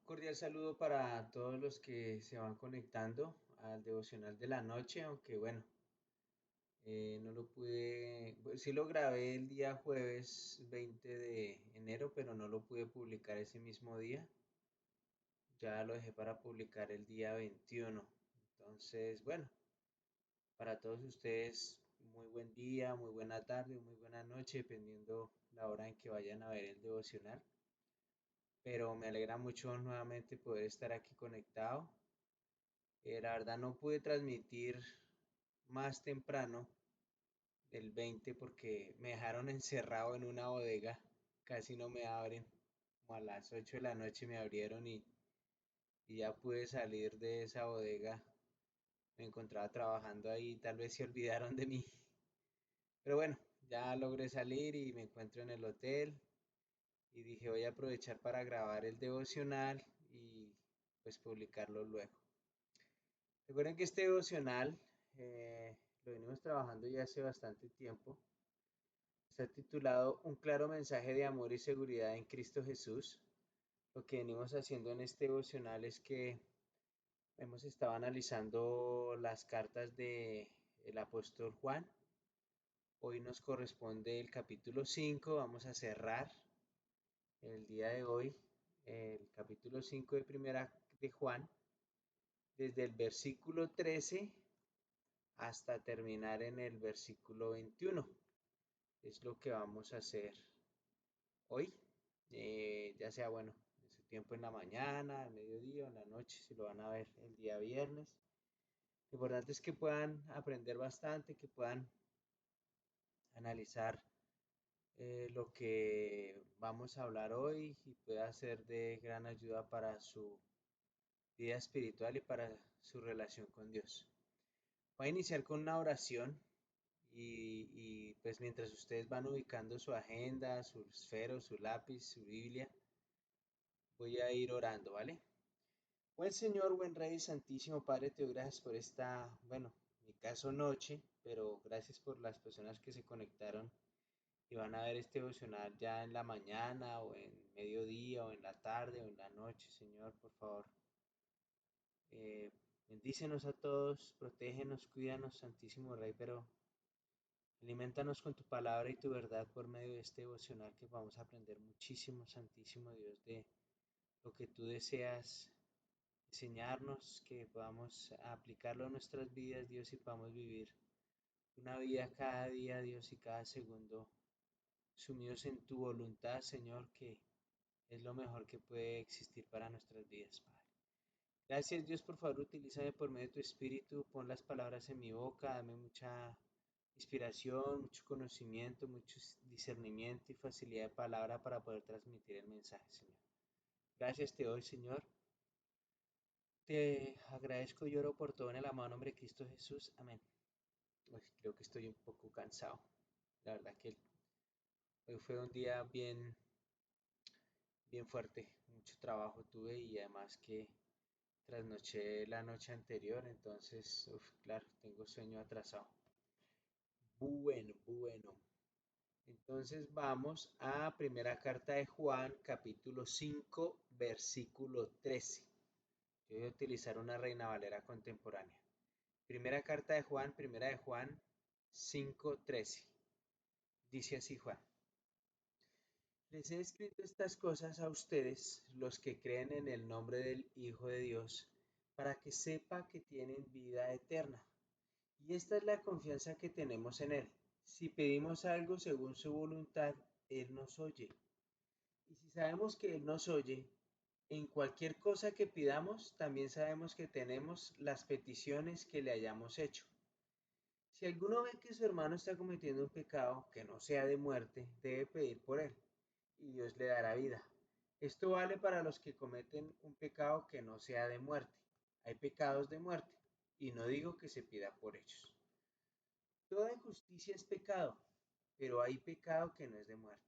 Cordial saludo para todos los que se van conectando al devocional de la noche, aunque bueno, no lo pude, pues, sí lo grabé el día jueves 20 de enero, pero no lo pude publicar ese mismo día. Ya lo dejé para publicar el día 21. Entonces, bueno, para todos ustedes, muy buen día, muy buena tarde, muy buena noche, dependiendo la hora en que vayan a ver el devocional. Pero me alegra mucho nuevamente poder estar aquí conectado. La verdad no pude transmitir más temprano del 20 porque me dejaron encerrado en una bodega. Casi no me abren. Como a las 8 de la noche me abrieron y ya pude salir de esa bodega. Me encontraba trabajando ahí, tal vez se olvidaron de mí. Pero bueno, ya logré salir y me encuentro en el hotel y dije voy a aprovechar para grabar el devocional y pues publicarlo luego. Recuerden que este devocional lo venimos trabajando ya hace bastante tiempo. Está titulado Un claro mensaje de amor y seguridad en Cristo Jesús. Lo que venimos haciendo en este devocional es que hemos estado analizando las cartas de el apóstol Juan. Hoy nos corresponde el capítulo 5. Vamos a cerrar el día de hoy el capítulo 5 de Primera de Juan, desde el versículo 13 hasta terminar en el versículo 21. Es lo que vamos a hacer hoy, ya sea, bueno, en su tiempo en la mañana, al mediodía o en la noche, si lo van a ver el día viernes. Lo importante es que puedan aprender bastante, que puedan analizar lo que vamos a hablar hoy y pueda ser de gran ayuda para su vida espiritual y para su relación con Dios. Voy a iniciar con una oración pues mientras ustedes van ubicando su agenda, su esfero, su lápiz, su Biblia, voy a ir orando, ¿vale? Buen Señor, buen Rey, Santísimo Padre, te doy gracias por esta, bueno, en mi caso noche, pero gracias por las personas que se conectaron y van a ver este devocional ya en la mañana o en mediodía o en la tarde o en la noche, Señor, por favor. Eh, Bendícenos a todos, protégenos, cuídanos, Santísimo Rey, pero alimentanos con tu palabra y tu verdad por medio de este devocional que vamos a aprender muchísimo, Santísimo Dios, de lo que tú deseas enseñarnos, que podamos aplicarlo a nuestras vidas, Dios, y podamos vivir una vida cada día, Dios, y cada segundo sumidos en tu voluntad, Señor, que es lo mejor que puede existir para nuestras vidas, Padre. Gracias, Dios, por favor, utilízame por medio de tu espíritu, pon las palabras en mi boca, dame mucha inspiración, mucho conocimiento, mucho discernimiento y facilidad de palabra para poder transmitir el mensaje, Señor. Gracias te doy, Señor. Te agradezco y oro por todo en el amado nombre de Cristo Jesús. Amén. Uy, creo que estoy un poco cansado. La verdad que hoy fue un día bien fuerte. Mucho trabajo tuve y además que trasnoché la noche anterior. Entonces, claro, tengo sueño atrasado. Bueno. Entonces vamos a primera carta de Juan, capítulo 5, versículo 13. Yo voy a utilizar una Reina Valera contemporánea. Primera de Juan 5:13. Dice así Juan. Les he escrito estas cosas a ustedes, los que creen en el nombre del Hijo de Dios, para que sepa que tienen vida eterna. Y esta es la confianza que tenemos en Él. Si pedimos algo según su voluntad, Él nos oye. Y si sabemos que Él nos oye, en cualquier cosa que pidamos, también sabemos que tenemos las peticiones que le hayamos hecho. Si alguno ve que su hermano está cometiendo un pecado que no sea de muerte, debe pedir por él, y Dios le dará vida. Esto vale para los que cometen un pecado que no sea de muerte. Hay pecados de muerte, y no digo que se pida por ellos. Toda injusticia es pecado, pero hay pecado que no es de muerte.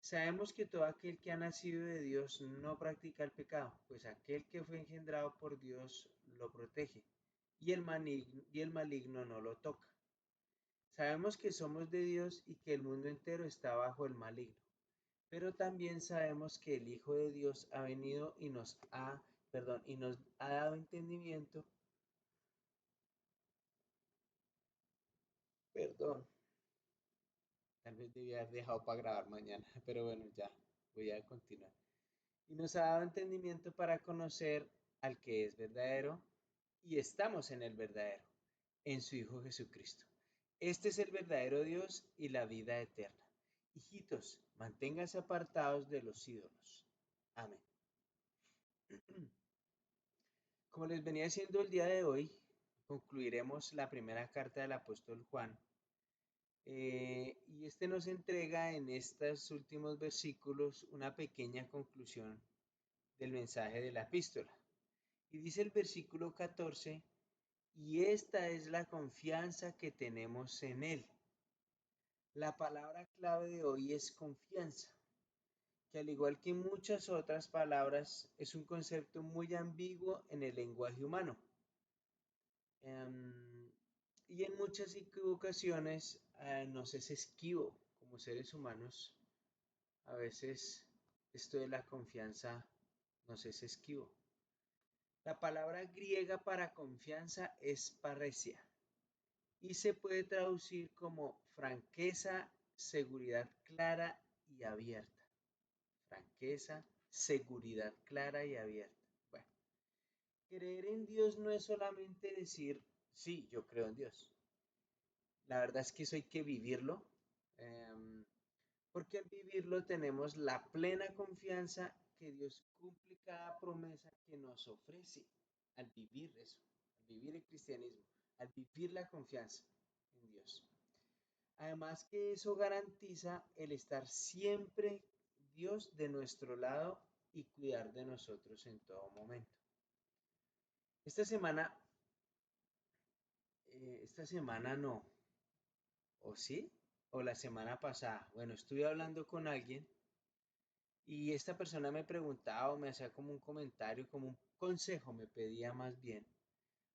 Sabemos que todo aquel que ha nacido de Dios no practica el pecado, pues aquel que fue engendrado por Dios lo protege, y el maligno no lo toca. Sabemos que somos de Dios y que el mundo entero está bajo el maligno. Pero también sabemos que el Hijo de Dios ha venido y nos ha dado entendimiento, perdón, tal vez debía haber dejado para grabar mañana, pero bueno, ya, voy a continuar. Y nos ha dado entendimiento para conocer al que es verdadero y estamos en el verdadero, en su Hijo Jesucristo. Este es el verdadero Dios y la vida eterna. Hijitos, manténganse apartados de los ídolos. Amén. Como les venía diciendo el día de hoy, concluiremos la primera carta del apóstol Juan. Y este nos entrega en estos últimos versículos una pequeña conclusión del mensaje de la epístola. Y dice el versículo 14, y esta es la confianza que tenemos en Él. La palabra clave de hoy es confianza, que al igual que muchas otras palabras, es un concepto muy ambiguo en el lenguaje humano. Y en muchas ocasiones nos es esquivo como seres humanos. A veces esto de la confianza nos es esquivo. La palabra griega para confianza es parresia y se puede traducir como franqueza, seguridad clara y abierta. Franqueza, seguridad clara y abierta. Bueno, creer en Dios no es solamente decir, sí, yo creo en Dios. La verdad es que eso hay que vivirlo, em, porque al vivirlo tenemos la plena confianza que Dios cumple cada promesa que nos ofrece al vivir eso, al vivir el cristianismo, al vivir la confianza en Dios. Además que eso garantiza el estar siempre Dios de nuestro lado y cuidar de nosotros en todo momento. Esta semana, esta semana no, ¿o sí? O la semana pasada. Bueno, estuve hablando con alguien y esta persona me preguntaba o me hacía como un comentario, como un consejo, me pedía más bien,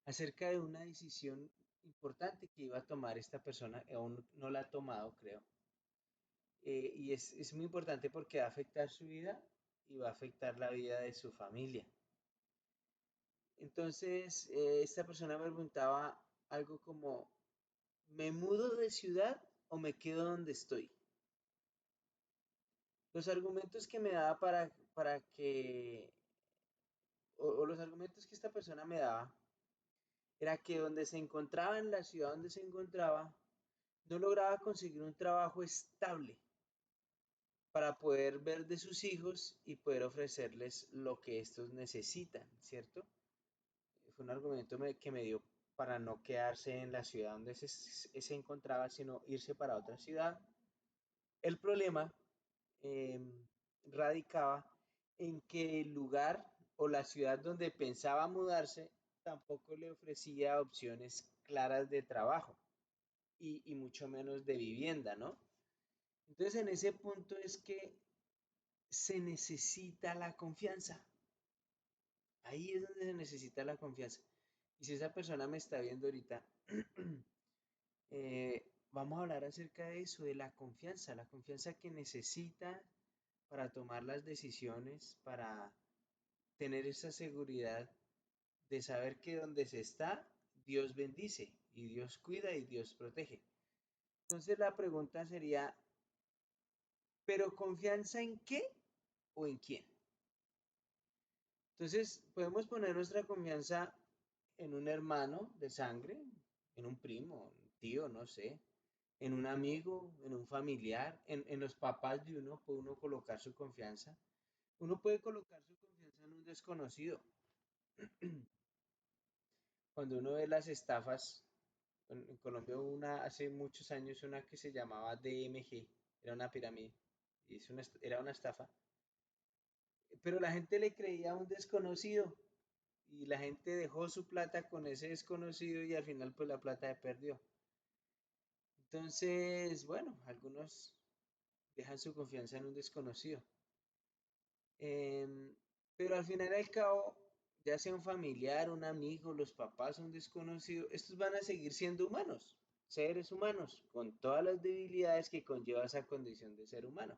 acerca de una decisión importante que iba a tomar esta persona, aún no la ha tomado, creo. Y es muy importante porque va a afectar su vida y va a afectar la vida de su familia. Entonces, esta persona me preguntaba algo como, ¿me mudo de ciudad o me quedo donde estoy? Los argumentos que me daba para que, o los argumentos que esta persona me daba, era que donde se encontraba, en la ciudad donde se encontraba, no lograba conseguir un trabajo estable para poder ver de sus hijos y poder ofrecerles lo que estos necesitan, ¿cierto? Fue un argumento que me dio para no quedarse en la ciudad donde se encontraba, sino irse para otra ciudad. El problema eh, radicaba en que el lugar o la ciudad donde pensaba mudarse tampoco le ofrecía opciones claras de trabajo y mucho menos de vivienda, ¿no? Entonces en ese punto es que se necesita la confianza. Ahí es donde se necesita la confianza. Y si esa persona me está viendo ahorita, vamos a hablar acerca de eso, de la confianza que necesita para tomar las decisiones, para tener esa seguridad de saber que donde se está, Dios bendice y Dios cuida y Dios protege. Entonces la pregunta sería, ¿pero confianza en qué o en quién? Entonces podemos poner nuestra confianza en un hermano de sangre, en un primo, un tío, no sé, en un amigo, en un familiar, en los papás de uno, puede uno colocar su confianza. Uno puede colocar su confianza en un desconocido. Cuando uno ve las estafas, en Colombia hubo una hace muchos años una que se llamaba DMG, era una pirámide, y era una estafa, pero la gente le creía a un desconocido y la gente dejó su plata con ese desconocido y al final pues la plata se perdió. Entonces, bueno, algunos dejan su confianza en un desconocido. Em, pero al final y al cabo, ya sea un familiar, un amigo, los papás, un desconocido, estos van a seguir siendo humanos, seres humanos, con todas las debilidades que conlleva esa condición de ser humano.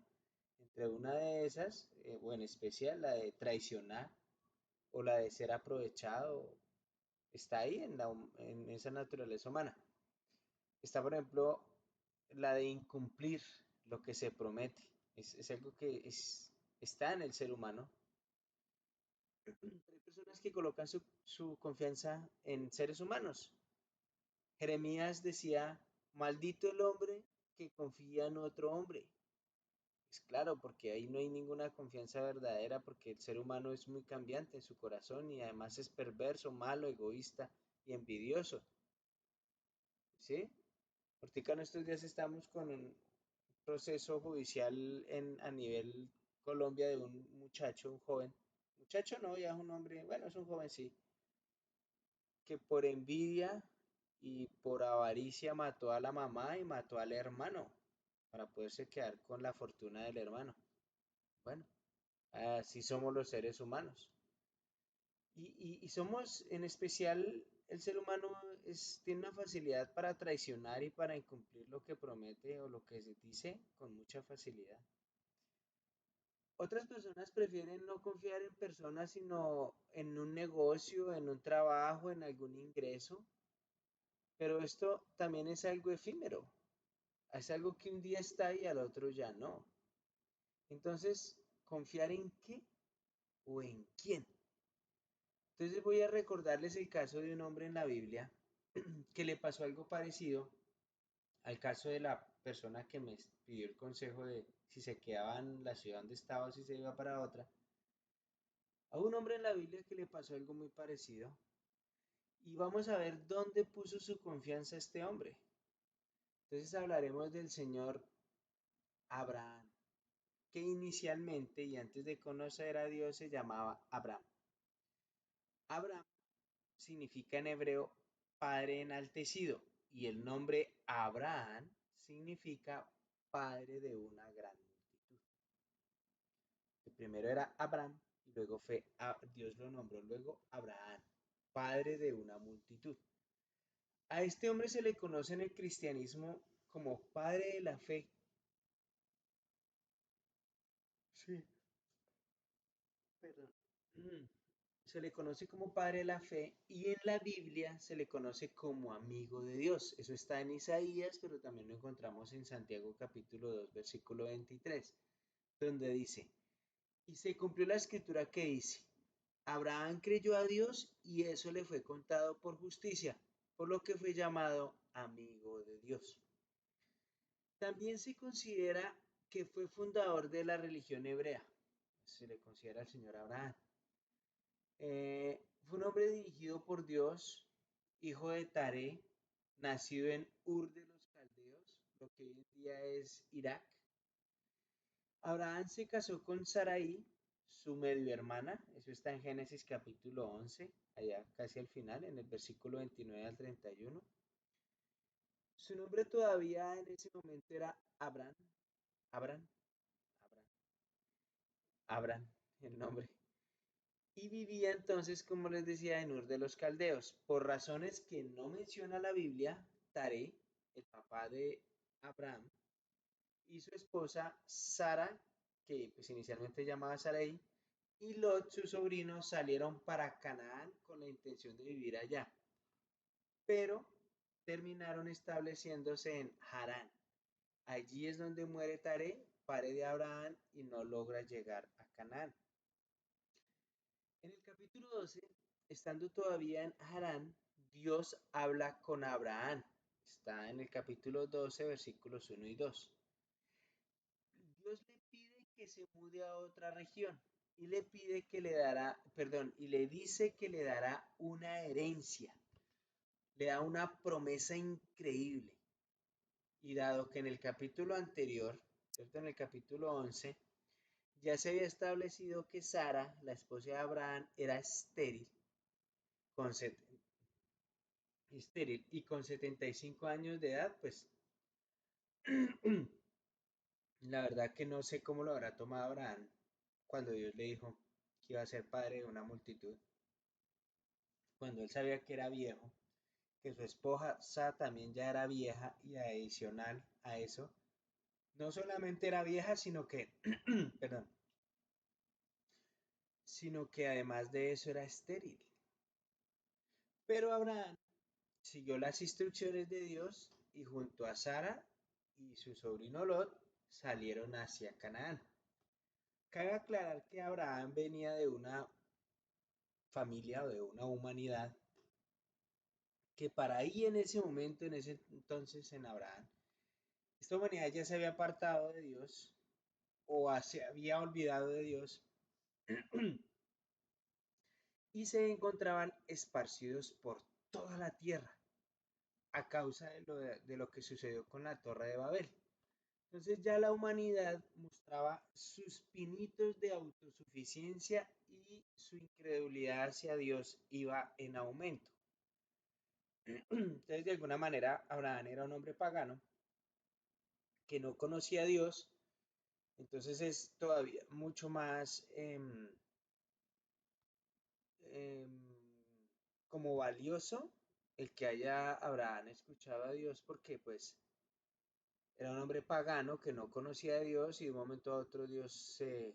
Entre una de esas, o en especial la de traicionar o la de ser aprovechado, está ahí en esa naturaleza humana. Está, por ejemplo, la de incumplir lo que se promete. Es algo que está en el ser humano. Hay personas que colocan su confianza en seres humanos. Jeremías decía, maldito el hombre que confía en otro hombre. Es claro, porque ahí no hay ninguna confianza verdadera, porque el ser humano es muy cambiante en su corazón y además es perverso, malo, egoísta y envidioso. ¿Sí? Ahorita en estos días estamos con un proceso judicial a nivel Colombia de un muchacho, un joven. Muchacho no, ya es un hombre, bueno, es un joven sí, que por envidia y por avaricia mató a la mamá y mató al hermano para poderse quedar con la fortuna del hermano. Bueno, así somos los seres humanos. Y somos, en especial, el ser humano tiene una facilidad para traicionar y para incumplir lo que promete o lo que se dice con mucha facilidad. Otras personas prefieren no confiar en personas, sino en un negocio, en un trabajo, en algún ingreso. Pero esto también es algo efímero. Es algo que un día está y al otro ya no. Entonces, ¿confiar en qué o en quién? Entonces voy a recordarles el caso de un hombre en la Biblia que le pasó algo parecido al caso de la persona que me pidió el consejo de si se quedaba en la ciudad donde estaba o si se iba para otra. A un hombre en la Biblia que le pasó algo muy parecido y vamos a ver dónde puso su confianza este hombre. Entonces hablaremos del señor Abraham, que inicialmente y antes de conocer a Dios se llamaba Abraham. Abraham significa en hebreo padre enaltecido y el nombre Abraham significa padre de una gran multitud. El primero era Abraham y luego Dios lo nombró luego Abraham, padre de una multitud. A este hombre se le conoce en el cristianismo como padre de la fe. Sí, perdón. Se le conoce como padre de la fe y en la Biblia se le conoce como amigo de Dios. Eso está en Isaías, pero también lo encontramos en Santiago capítulo 2, versículo 23, donde dice, y se cumplió la escritura que dice, Abraham creyó a Dios y eso le fue contado por justicia, por lo que fue llamado amigo de Dios. También se considera que fue fundador de la religión hebrea. Se le considera al señor Abraham. Fue un hombre dirigido por Dios, hijo de Taré, nacido en Ur de los Caldeos, lo que hoy en día es Irak. Abraham se casó con Sarai, su medio hermana, eso está en Génesis capítulo 11, allá casi al final, en el versículo 29 al 31. Su nombre todavía en ese momento era Abraham, Abraham, Abraham, Abraham, el nombre. Y vivía entonces, como les decía, en Ur de los Caldeos. Por razones que no menciona la Biblia, Taré, el papá de Abraham, y su esposa Sara, que pues inicialmente llamaba Sarai, y Lot, su sobrino, salieron para Canaán con la intención de vivir allá, pero terminaron estableciéndose en Harán. Allí es donde muere Taré, padre de Abraham, y no logra llegar a Canaán. En el capítulo 12, estando todavía en Harán, Dios habla con Abraham. Está en el capítulo 12, versículos 1 y 2. Dios le pide que se mude a otra región y le pide que le dará, perdón, y le dice que le dará una herencia. Le da una promesa increíble. Y dado que en el capítulo anterior, ¿cierto? En el capítulo 11, ya se había establecido que Sara, la esposa de Abraham, era estéril, con estéril y con 75 años de edad, pues la verdad que no sé cómo lo habrá tomado Abraham cuando Dios le dijo que iba a ser padre de una multitud, cuando él sabía que era viejo, que su esposa también ya era vieja y adicional a eso, No solamente era vieja, sino que, perdón, sino que además de eso era estéril. Pero Abraham siguió las instrucciones de Dios y junto a Sara y su sobrino Lot salieron hacia Canaán. Cabe aclarar que Abraham venía de una familia o de una humanidad que para ahí en ese momento, en ese entonces en Abraham, esta humanidad ya se había apartado de Dios o se había olvidado de Dios y se encontraban esparcidos por toda la tierra a causa de lo que sucedió con la Torre de Babel. Entonces ya la humanidad mostraba sus pinitos de autosuficiencia y su incredulidad hacia Dios iba en aumento. Entonces de alguna manera Abraham era un hombre pagano que no conocía a Dios, entonces es todavía mucho más como valioso el que haya Abraham escuchado a Dios porque pues era un hombre pagano que no conocía a Dios y de un momento a otro Dios se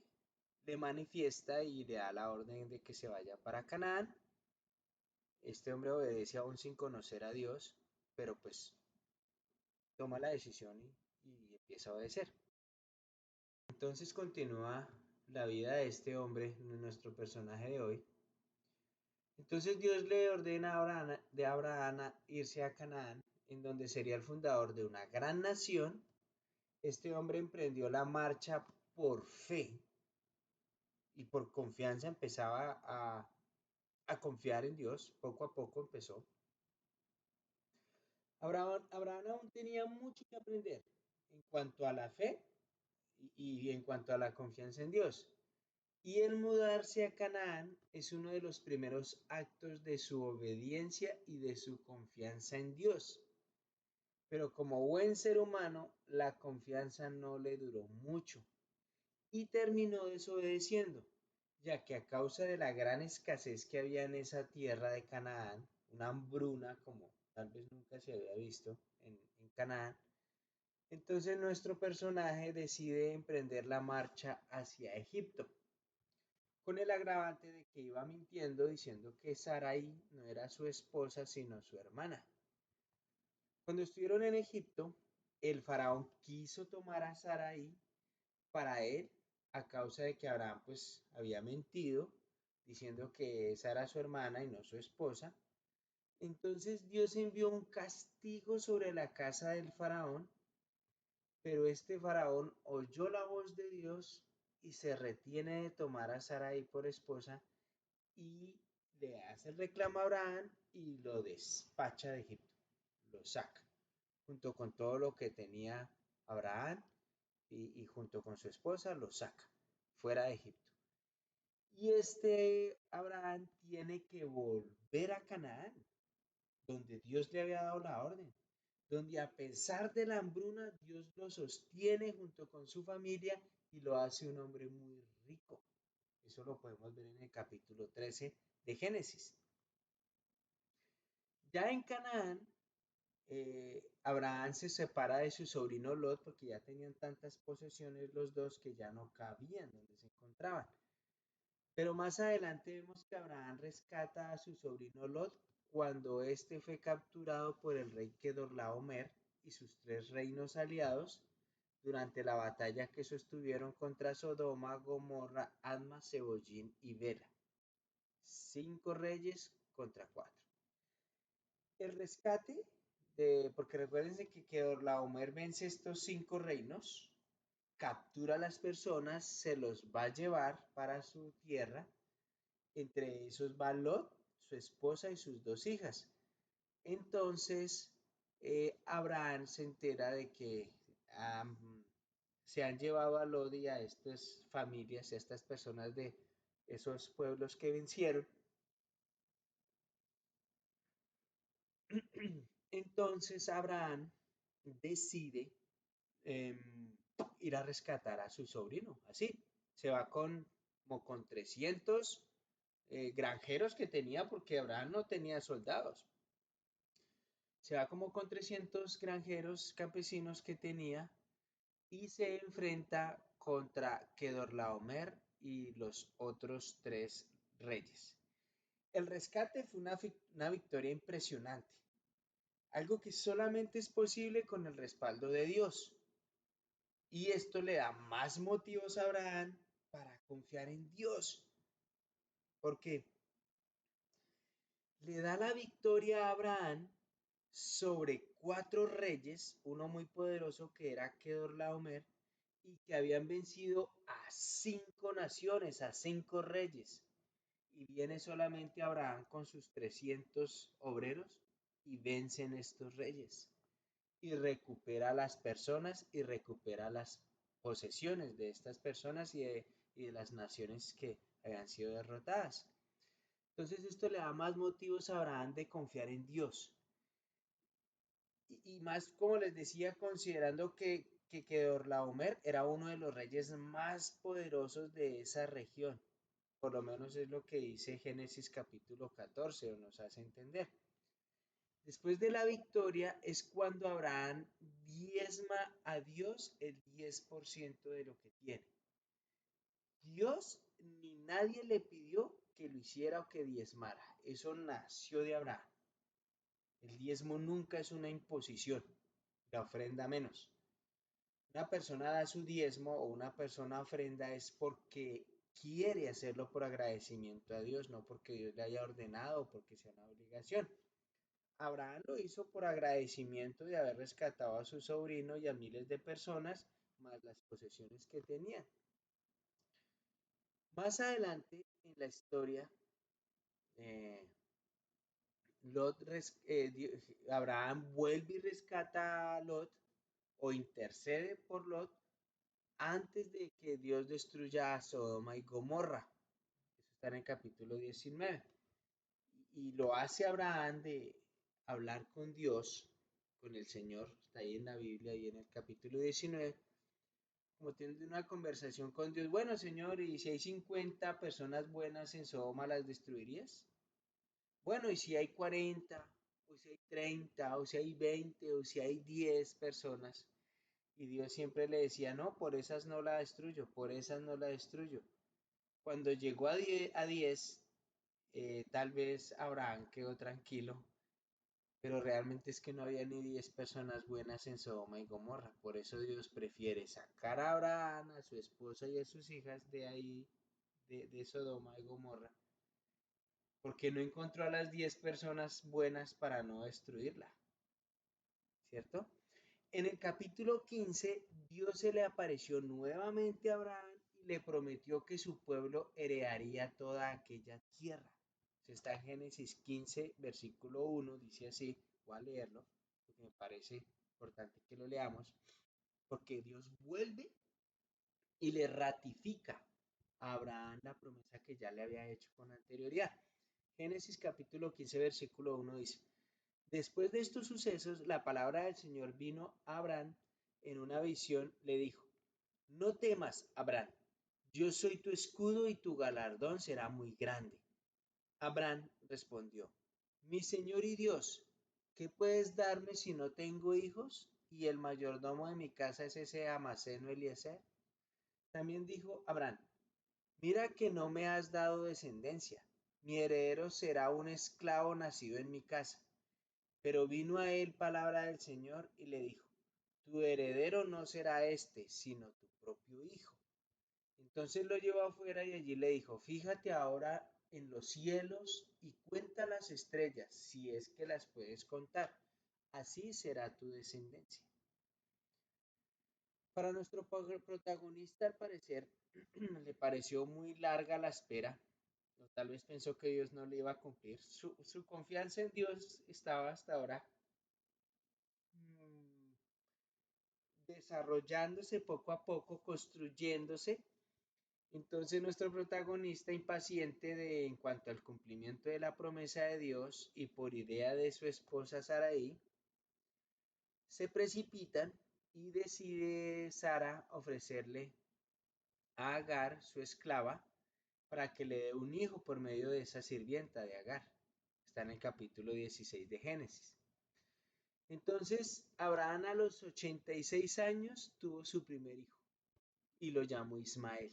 le manifiesta y le da la orden de que se vaya para Canaán. Este hombre obedece aún sin conocer a Dios, pero pues toma la decisión y empieza a obedecer. Entonces continúa la vida de este hombre, nuestro personaje de hoy. Entonces Dios le ordena a Abraham irse a Canaán, en donde sería el fundador de una gran nación. Este hombre emprendió la marcha por fe y por confianza empezaba a confiar en Dios, poco a poco empezó. Abraham aún tenía mucho que aprender en cuanto a la fe y en cuanto a la confianza en Dios. Y el mudarse a Canaán es uno de los primeros actos de su obediencia y de su confianza en Dios. Pero como buen ser humano, la confianza no le duró mucho y terminó desobedeciendo, ya que a causa de la gran escasez que había en esa tierra de Canaán, una hambruna como tal vez nunca se había visto en Canaán, entonces nuestro personaje decide emprender la marcha hacia Egipto, con el agravante de que iba mintiendo diciendo que Sarai no era su esposa sino su hermana. Cuando estuvieron en Egipto, el faraón quiso tomar a Sarai para él a causa de que Abraham pues había mentido diciendo que esa era su hermana y no su esposa. Entonces Dios envió un castigo sobre la casa del faraón, pero este faraón oyó la voz de Dios y se retiene de tomar a Sarai por esposa y le hace el reclamo a Abraham y lo despacha de Egipto, lo saca, junto con todo lo que tenía Abraham y junto con su esposa lo saca fuera de Egipto. Y este Abraham tiene que volver a Canaán, donde Dios le había dado la orden, donde a pesar de la hambruna, Dios lo sostiene junto con su familia y lo hace un hombre muy rico. Eso lo podemos ver en el capítulo 13 de Génesis. Ya en Canaán, Abraham se separa de su sobrino Lot porque ya tenían tantas posesiones los dos que ya no cabían donde se encontraban. Pero más adelante vemos que Abraham rescata a su sobrino Lot cuando éste fue capturado por el rey Kedorlaomer y sus tres reinos aliados durante la batalla que sostuvieron contra Sodoma, Gomorra, Adma, Zebollín y Bela. 5 reyes contra 4. El rescate, porque recuérdense que Kedorlaomer vence estos 5 reinos, captura a las personas, se los va a llevar para su tierra. Entre esos va Lot, su esposa y sus 2 hijas. Entonces, Abraham se entera de que se han llevado a Lot y a estas familias, a estas personas de esos pueblos que vencieron. Entonces, Abraham decide eh, ir a rescatar a su sobrino. Así, se va como con 300 granjeros que tenía, porque Abraham no tenía soldados. Se va como con 300 granjeros campesinos que tenía y se enfrenta contra Kedorlaomer y los otros tres reyes. El rescate fue una victoria impresionante, algo que solamente es posible con el respaldo de Dios. Y esto le da más motivos a Abraham para confiar en Dios, porque le da la victoria a Abraham sobre cuatro reyes, uno muy poderoso que era Kedorlaomer, y que habían vencido a cinco naciones, a cinco reyes. Y viene solamente Abraham con sus 300 obreros y vencen estos reyes. Y recupera a las personas y recupera las posesiones de estas personas y de las naciones que habían sido derrotadas. Entonces esto le da más motivos a Abraham de confiar en Dios. Y más, como les decía, considerando que Kedorlaomer era uno de los reyes más poderosos de esa región. Por lo menos es lo que dice Génesis capítulo 14, o nos hace entender. Después de la victoria es cuando Abraham diezma a Dios el 10% de lo que tiene. Dios ni nadie le pidió que lo hiciera o que diezmara. Eso nació de Abraham. El diezmo nunca es una imposición, la ofrenda menos. Una persona da su diezmo o una persona ofrenda es porque quiere hacerlo por agradecimiento a Dios, no porque Dios le haya ordenado o porque sea una obligación. Abraham lo hizo por agradecimiento de haber rescatado a su sobrino y a miles de personas, más las posesiones que tenían. Más adelante en la historia, eh, Abraham vuelve y rescata a Lot o intercede por Lot antes de que Dios destruya a Sodoma y Gomorra. Eso está en el capítulo 19. Y lo hace Abraham de hablar con Dios, con el Señor, está ahí en la Biblia, ahí en el capítulo 19, como tiene una conversación con Dios. Bueno, Señor, ¿y si hay 50 personas buenas en Sodoma, las destruirías? Bueno, ¿y si hay 40, o si hay 30, o si hay 20, o si hay 10 personas? Y Dios siempre le decía, no, por esas no la destruyo, por esas no la destruyo. Cuando llegó a 10, tal vez Abraham quedó tranquilo, pero realmente es que no había ni 10 personas buenas en Sodoma y Gomorra. Por eso Dios prefiere sacar a Abraham, a su esposa y a sus hijas de ahí, de Sodoma y Gomorra, porque no encontró a las 10 personas buenas para no destruirla, ¿cierto? En el capítulo 15, Dios se le apareció nuevamente a Abraham y le prometió que su pueblo heredaría toda aquella tierra. Está en Génesis 15, versículo 1, dice así, voy a leerlo, porque me parece importante que lo leamos, porque Dios vuelve y le ratifica a Abraham la promesa que ya le había hecho con anterioridad. Génesis capítulo 15, versículo 1 dice, después de estos sucesos, la palabra del Señor vino a Abraham en una visión, le dijo, no temas, Abraham, yo soy tu escudo y tu galardón será muy grande. Abraham respondió, mi Señor y Dios, ¿qué puedes darme si no tengo hijos? Y el mayordomo de mi casa es ese Amaseno Eliezer. También dijo Abraham, mira que no me has dado descendencia, mi heredero será un esclavo nacido en mi casa. Pero vino a él palabra del Señor y le dijo, tu heredero no será este, sino tu propio hijo. Entonces lo llevó afuera y allí le dijo, fíjate ahora en los cielos y cuenta las estrellas, si es que las puedes contar. Así será tu descendencia. Para nuestro protagonista, al parecer, le pareció muy larga la espera. O tal vez pensó que Dios no le iba a cumplir. Su confianza en Dios estaba hasta ahora mm, desarrollándose poco a poco, construyéndose. Entonces nuestro protagonista, impaciente en cuanto al cumplimiento de la promesa de Dios y por idea de su esposa Saraí, se precipitan y decide Sara ofrecerle a Agar, su esclava, para que le dé un hijo por medio de esa sirvienta de Agar. Está en el capítulo 16 de Génesis. Entonces, Abraham a los 86 años tuvo su primer hijo y lo llamó Ismael.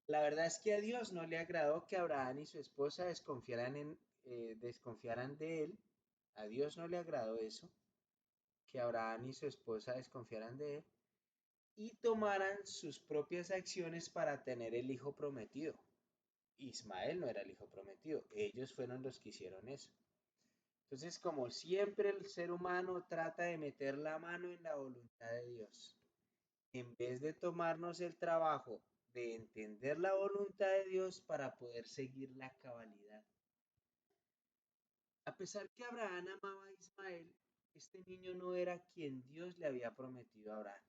La verdad es que a Dios no le agradó que Abraham y su esposa desconfiaran de él. A Dios no le agradó eso, que Abraham y su esposa desconfiaran de él y tomaran sus propias acciones para tener el hijo prometido. Ismael no era el hijo prometido, ellos fueron los que hicieron eso. Entonces, como siempre, el ser humano trata de meter la mano en la voluntad de Dios. En vez de tomarnos el trabajo de entender la voluntad de Dios para poder seguir la cabalidad. A pesar que Abraham amaba a Ismael, este niño no era quien Dios le había prometido a Abraham.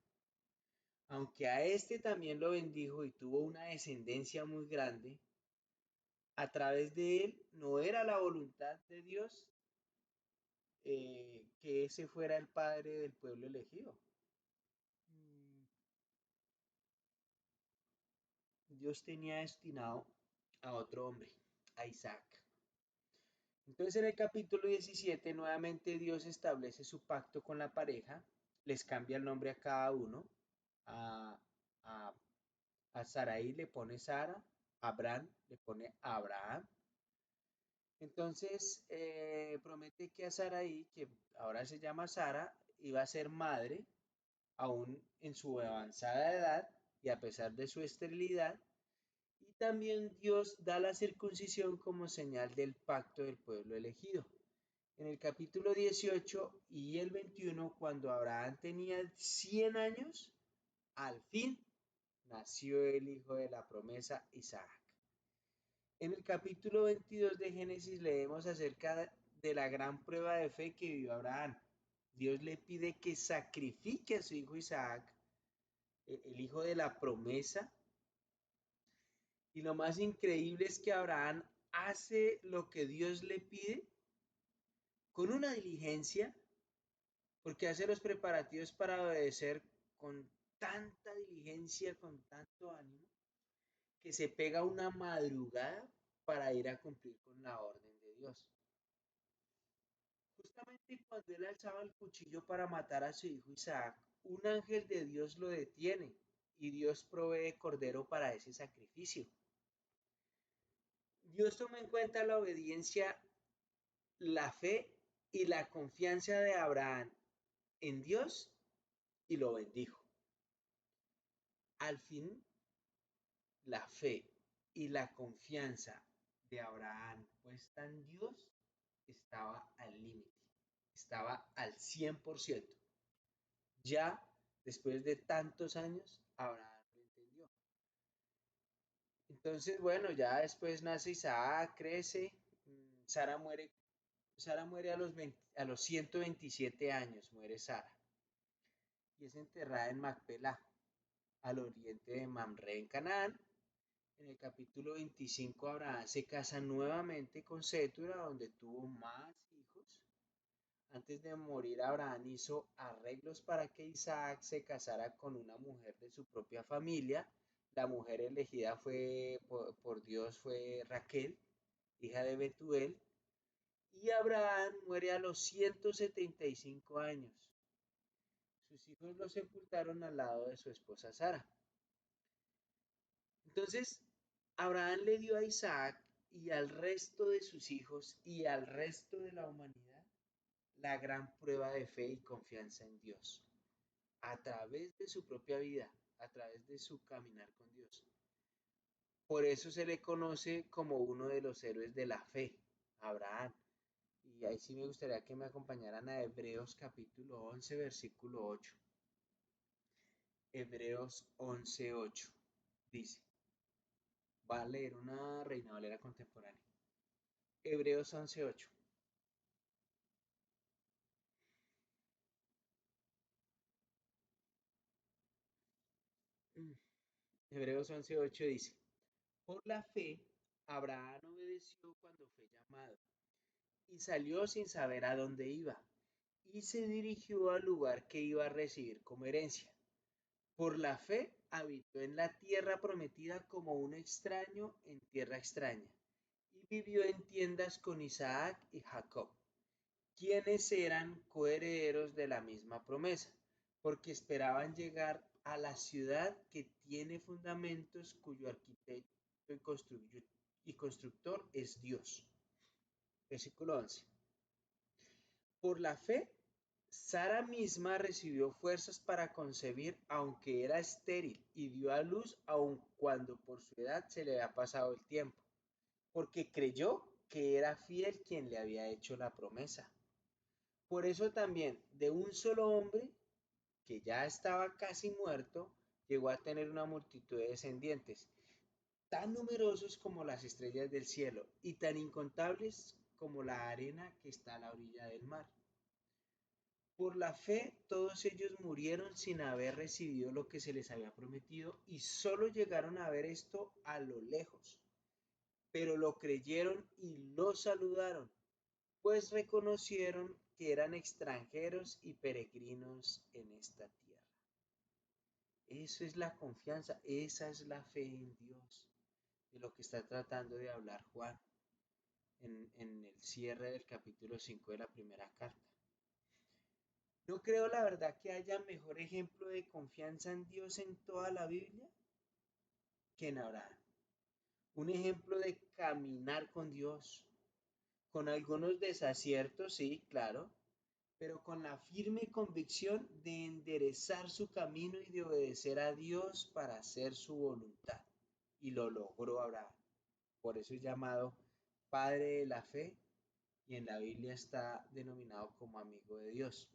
Aunque a este también lo bendijo y tuvo una descendencia muy grande, a través de él no era la voluntad de Dios que ese fuera el padre del pueblo elegido. Dios tenía destinado a otro hombre, a Isaac. Entonces en el capítulo 17 nuevamente Dios establece su pacto con la pareja, les cambia el nombre a cada uno, a, a, a Sarai le pone Sara, a Abraham le pone Abraham. Entonces promete que a Sarai, que ahora se llama Sara, iba a ser madre, aún en su avanzada edad y a pesar de su esterilidad. Y también Dios da la circuncisión como señal del pacto del pueblo elegido. En el capítulo 18 y el 21, cuando Abraham tenía 100 años, al fin nació el hijo de la promesa, Isaac. En el capítulo 22 de Génesis leemos acerca de la gran prueba de fe que vivió Abraham. Dios le pide que sacrifique a su hijo Isaac, el hijo de la promesa. Y lo más increíble es que Abraham hace lo que Dios le pide con una diligencia, porque hace los preparativos para obedecer con tanta diligencia, con tanto ánimo, que se pega una madrugada para ir a cumplir con la orden de Dios. Justamente cuando él alzaba el cuchillo para matar a su hijo Isaac, un ángel de Dios lo detiene y Dios provee cordero para ese sacrificio. Dios toma en cuenta la obediencia, la fe y la confianza de Abraham en Dios y lo bendijo. Al fin, la fe y la confianza de Abraham puesta en Dios estaba al límite, estaba al 100%. Ya después de tantos años, Abraham lo entendió. Entonces, bueno, ya después nace Isaac, crece, Sara muere, Sara muere a los 127 años, muere Sara, y es enterrada en Macpelá, al oriente de Mamre en Canaán. En el capítulo 25, Abraham se casa nuevamente con Sétura, donde tuvo más hijos. Antes de morir, Abraham hizo arreglos para que Isaac se casara con una mujer de su propia familia. La mujer elegida por Dios fue Raquel, hija de Betuel. Y Abraham muere a los 175 años. Sus hijos lo sepultaron al lado de su esposa Sara. Entonces, Abraham le dio a Isaac y al resto de sus hijos y al resto de la humanidad la gran prueba de fe y confianza en Dios, a través de su propia vida, a través de su caminar con Dios. Por eso se le conoce como uno de los héroes de la fe, Abraham. Y ahí sí me gustaría que me acompañaran a Hebreos capítulo 11, versículo 8. Hebreos 11:8 dice, va a leer una Reina Valera contemporánea. Hebreos 11:8. Hebreos 11:8 dice, por la fe, Abraham obedeció cuando fue llamado y salió sin saber a dónde iba y se dirigió al lugar que iba a recibir como herencia. Por la fe habitó en la tierra prometida como un extraño en tierra extraña y vivió en tiendas con Isaac y Jacob, quienes eran coherederos de la misma promesa, porque esperaban llegar a la ciudad que tiene fundamentos, cuyo arquitecto y constructor es Dios. Versículo 11. Por la fe, Sara misma recibió fuerzas para concebir, aunque era estéril, y dio a luz aun cuando por su edad se le había pasado el tiempo, porque creyó que era fiel quien le había hecho la promesa. Por eso también, de un solo hombre, que ya estaba casi muerto, llegó a tener una multitud de descendientes, tan numerosos como las estrellas del cielo y tan incontables como la arena que está a la orilla del mar. Por la fe, todos ellos murieron sin haber recibido lo que se les había prometido y solo llegaron a ver esto a lo lejos, pero lo creyeron y lo saludaron, pues reconocieron que eran extranjeros y peregrinos en esta tierra. Eso es la confianza, esa es la fe en Dios, de lo que está tratando de hablar Juan en el cierre del capítulo 5 de la primera carta. No creo la verdad que haya mejor ejemplo de confianza en Dios en toda la Biblia que en Abraham. Un ejemplo de caminar con Dios, con algunos desaciertos, sí, claro, pero con la firme convicción de enderezar su camino y de obedecer a Dios para hacer su voluntad. Y lo logró Abraham. Por eso es llamado Padre de la Fe y en la Biblia está denominado como amigo de Dios.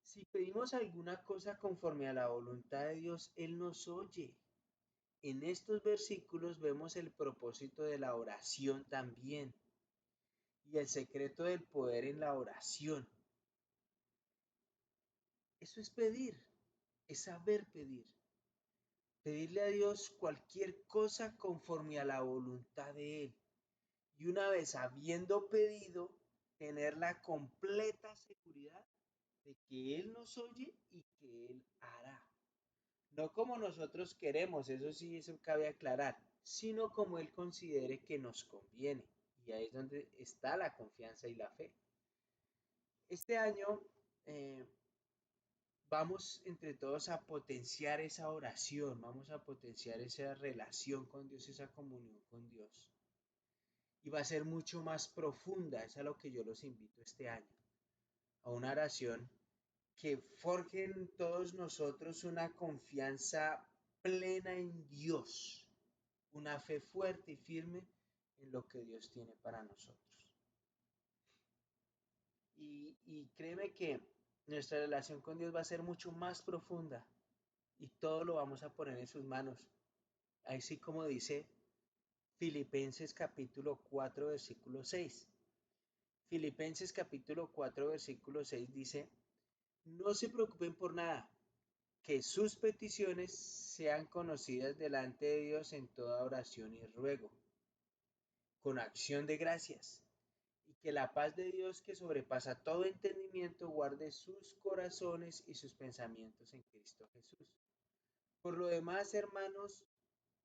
Si pedimos alguna cosa conforme a la voluntad de Dios, Él nos oye. En estos versículos vemos el propósito de la oración también y el secreto del poder en la oración. Eso es pedir, es saber pedir. Pedirle a Dios cualquier cosa conforme a la voluntad de Él. Y una vez habiendo pedido, tener la completa seguridad de que Él nos oye y que Él hará. No como nosotros queremos, eso sí, eso cabe aclarar, sino como Él considere que nos conviene. Y ahí es donde está la confianza y la fe. Este año vamos entre todos a potenciar esa oración, vamos a potenciar esa relación con Dios, esa comunión con Dios. Y va a ser mucho más profunda, es a lo que yo los invito este año, a una oración que forje en todos nosotros una confianza plena en Dios, una fe fuerte y firme en lo que Dios tiene para nosotros. Y créeme que nuestra relación con Dios va a ser mucho más profunda y todo lo vamos a poner en sus manos. Así como dice Filipenses capítulo 4 versículo 6. Filipenses capítulo 4 versículo 6 dice, no se preocupen por nada, que sus peticiones sean conocidas delante de Dios en toda oración y ruego, con acción de gracias, y que la paz de Dios que sobrepasa todo entendimiento guarde sus corazones y sus pensamientos en Cristo Jesús. Por lo demás, hermanos,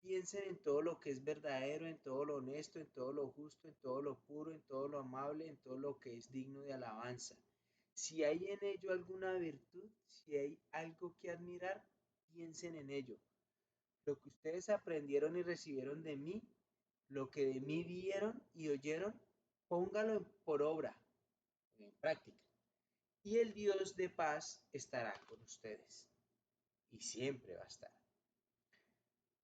piensen en todo lo que es verdadero, en todo lo honesto, en todo lo justo, en todo lo puro, en todo lo amable, en todo lo que es digno de alabanza. Si hay en ello alguna virtud, si hay algo que admirar, piensen en ello. Lo que ustedes aprendieron y recibieron de mí, lo que de mí vieron y oyeron, póngalo por obra, en práctica. Y el Dios de paz estará con ustedes. Y siempre va a estar.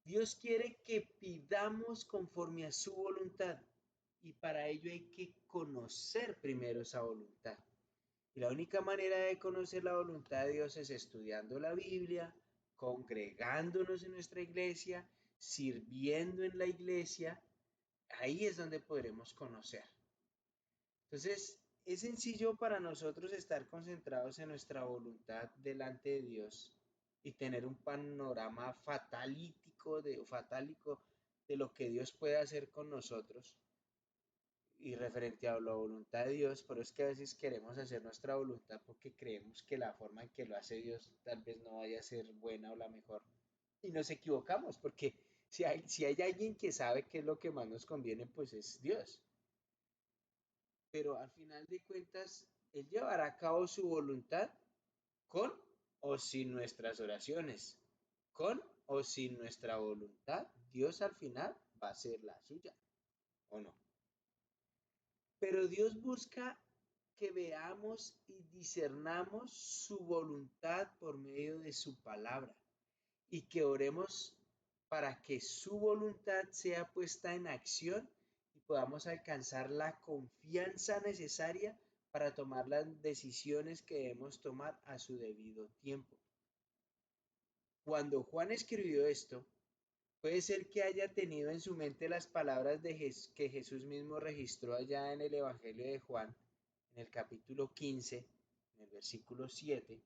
Dios quiere que pidamos conforme a su voluntad. Y para ello hay que conocer primero esa voluntad. Y la única manera de conocer la voluntad de Dios es estudiando la Biblia, congregándonos en nuestra iglesia, sirviendo en la iglesia. Ahí es donde podremos conocer. Entonces, es sencillo para nosotros estar concentrados en nuestra voluntad delante de Dios y tener un panorama fatálico de lo que Dios puede hacer con nosotros y referente a la voluntad de Dios, pero es que a veces queremos hacer nuestra voluntad porque creemos que la forma en que lo hace Dios tal vez no vaya a ser buena o la mejor. Y nos equivocamos porque si hay alguien que sabe qué es lo que más nos conviene, pues es Dios. pero al final de cuentas, Él llevará a cabo su voluntad con o sin nuestras oraciones, con o sin nuestra voluntad. Dios al final va a hacer la suya, ¿o no? Pero Dios busca que veamos y discernamos su voluntad por medio de su palabra y que oremos para que su voluntad sea puesta en acción y podamos alcanzar la confianza necesaria para tomar las decisiones que debemos tomar a su debido tiempo. Cuando Juan escribió esto, puede ser que haya tenido en su mente las palabras que Jesús mismo registró allá en el Evangelio de Juan, en el capítulo 15, en el versículo 7,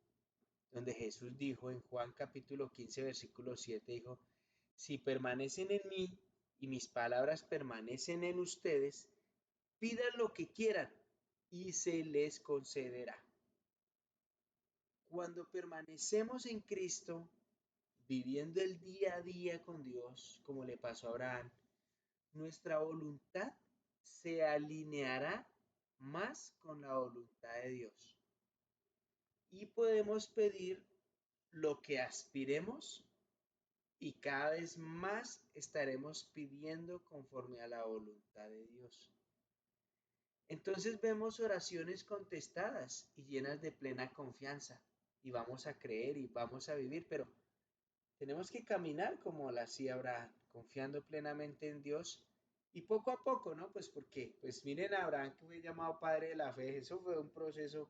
donde Jesús dijo en Juan capítulo 15, versículo 7, dijo, si permanecen en mí y mis palabras permanecen en ustedes, pidan lo que quieran y se les concederá. Cuando permanecemos en Cristo, viviendo el día a día con Dios, como le pasó a Abraham, nuestra voluntad se alineará más con la voluntad de Dios. Y podemos pedir lo que aspiremos y cada vez más estaremos pidiendo conforme a la voluntad de Dios. Entonces vemos oraciones contestadas y llenas de plena confianza y vamos a creer y vamos a vivir, pero tenemos que caminar como la hacía Abraham, confiando plenamente en Dios y poco a poco, ¿no? Pues porque, pues miren a Abraham que fue llamado padre de la fe, eso fue un proceso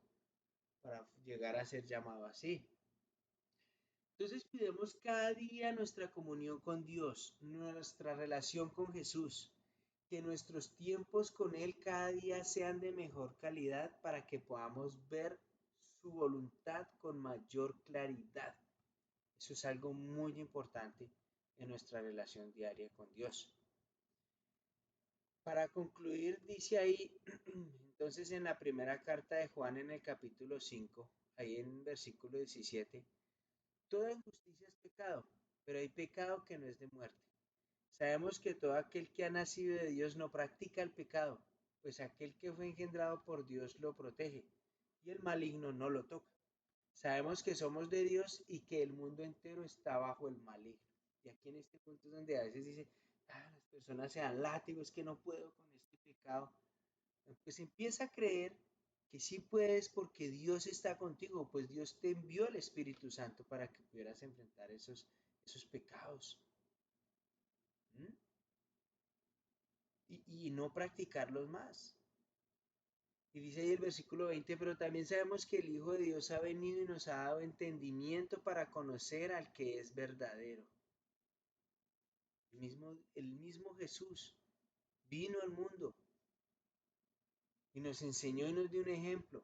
para llegar a ser llamado así. Entonces pidamos cada día nuestra comunión con Dios, nuestra relación con Jesús, que nuestros tiempos con Él cada día sean de mejor calidad para que podamos ver su voluntad con mayor claridad. Eso es algo muy importante en nuestra relación diaria con Dios. Para concluir, dice ahí, entonces en la primera carta de Juan en el capítulo 5, ahí en versículo 17, toda injusticia es pecado, pero hay pecado que no es de muerte. Sabemos que todo aquel que ha nacido de Dios no practica el pecado, pues aquel que fue engendrado por Dios lo protege y el maligno no lo toca. Sabemos que somos de Dios y que el mundo entero está bajo el maligno. Y aquí en este punto es donde a veces dice, las personas se dan látigos, es que no puedo con este pecado. Pues empieza a creer que sí puedes porque Dios está contigo, pues Dios te envió el Espíritu Santo para que pudieras enfrentar esos pecados. ¿Mm? Y no practicarlos más. Y dice ahí el versículo 20, pero también sabemos que el Hijo de Dios ha venido y nos ha dado entendimiento para conocer al que es verdadero. El mismo Jesús vino al mundo y nos enseñó y nos dio un ejemplo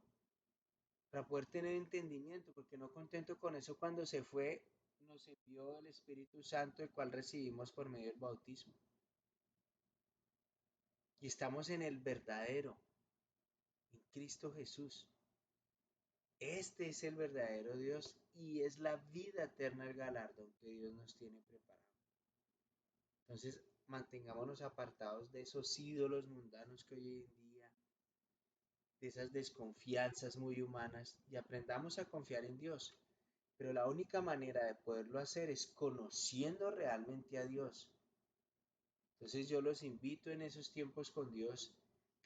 para poder tener entendimiento, porque no contento con eso, cuando se fue, nos envió el Espíritu Santo, el cual recibimos por medio del bautismo. Y estamos en el verdadero, en Cristo Jesús. Este es el verdadero Dios y es la vida eterna el galardón que Dios nos tiene preparado. Entonces, mantengámonos apartados de esos ídolos mundanos que hoy en día, de esas desconfianzas muy humanas y aprendamos a confiar en Dios. Pero la única manera de poderlo hacer es conociendo realmente a Dios. Entonces yo los invito en esos tiempos con Dios,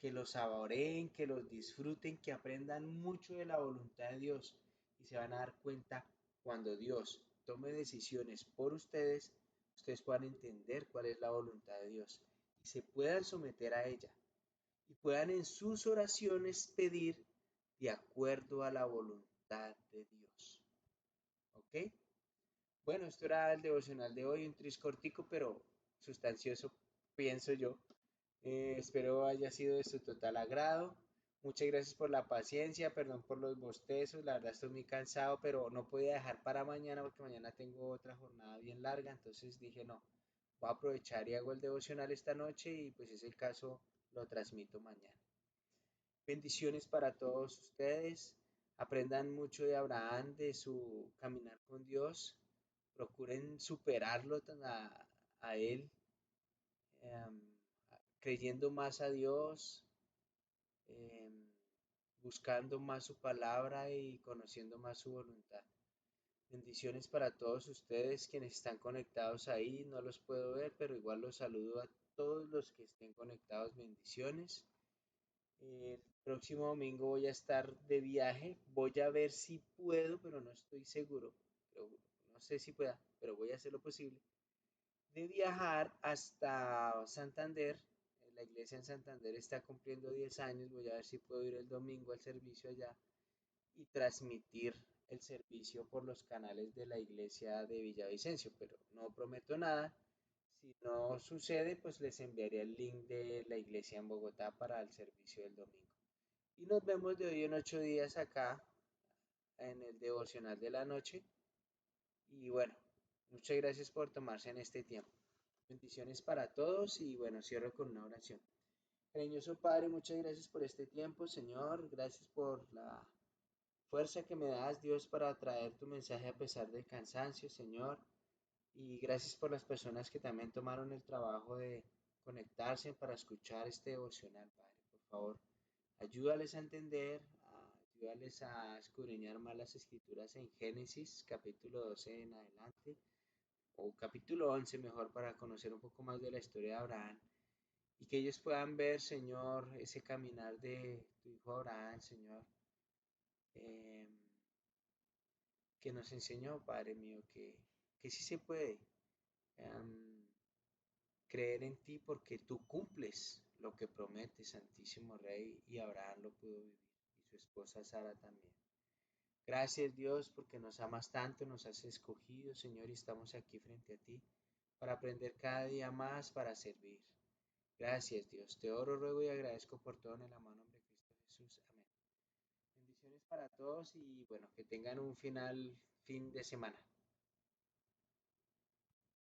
que los saboreen, que los disfruten, que aprendan mucho de la voluntad de Dios y se van a dar cuenta cuando Dios tome decisiones por ustedes, ustedes puedan entender cuál es la voluntad de Dios y se puedan someter a ella y puedan en sus oraciones pedir de acuerdo a la voluntad de Dios. ¿Ok? Bueno, esto era el devocional de hoy, un tris cortico, pero sustancioso, pienso yo. Espero haya sido de su total agrado. Muchas gracias por la paciencia, perdón por los bostezos, la verdad estoy muy cansado, pero no podía dejar para mañana porque mañana tengo otra jornada bien larga, entonces dije no, voy a aprovechar y hago el devocional esta noche y pues es el caso, lo transmito mañana. Bendiciones para todos ustedes, aprendan mucho de Abraham, de su caminar con Dios, procuren superarlo a él, em, creyendo más a Dios, em, buscando más su palabra y conociendo más su voluntad. Bendiciones para todos ustedes quienes están conectados ahí. No los puedo ver, pero igual los saludo a todos los que estén conectados. Bendiciones. El próximo domingo voy a estar de viaje. Voy a ver si puedo, pero no estoy seguro. Pero no sé si pueda, pero voy a hacer lo posible. De viajar hasta Santander. La iglesia en Santander está cumpliendo 10 años. Voy a ver si puedo ir el domingo al servicio allá y transmitir el servicio por los canales de la iglesia de Villavicencio, pero no prometo nada. Si no sucede, pues les enviaré el link de la iglesia en Bogotá para el servicio del domingo. Y nos vemos de hoy en 8 días acá en el devocional de la noche. Y bueno, muchas gracias por tomarse en este tiempo. Bendiciones para todos y bueno, cierro con una oración. Cariñoso Padre, muchas gracias por este tiempo, Señor. Gracias por la fuerza que me das, Dios, para traer tu mensaje a pesar del cansancio, Señor. Y gracias por las personas que también tomaron el trabajo de conectarse para escuchar este devocional, Padre. Por favor, ayúdales a entender, ayúdales a escudriñar más las escrituras en Génesis, capítulo 12 en adelante, o capítulo 11 mejor, para conocer un poco más de la historia de Abraham. Y que ellos puedan ver, Señor, ese caminar de tu hijo Abraham, Señor. Eh, que nos enseñó, Padre mío, que sí se puede um, creer en ti porque tú cumples lo que prometes, Santísimo Rey, y Abraham lo pudo vivir, y su esposa Sara también. Gracias Dios porque nos amas tanto, nos has escogido, Señor, y estamos aquí frente a ti para aprender cada día más para servir. Gracias Dios, te oro, ruego y agradezco por todo en el amado nombre de Cristo Jesús. Amén. Bendiciones para todos y bueno, que tengan un fin de semana.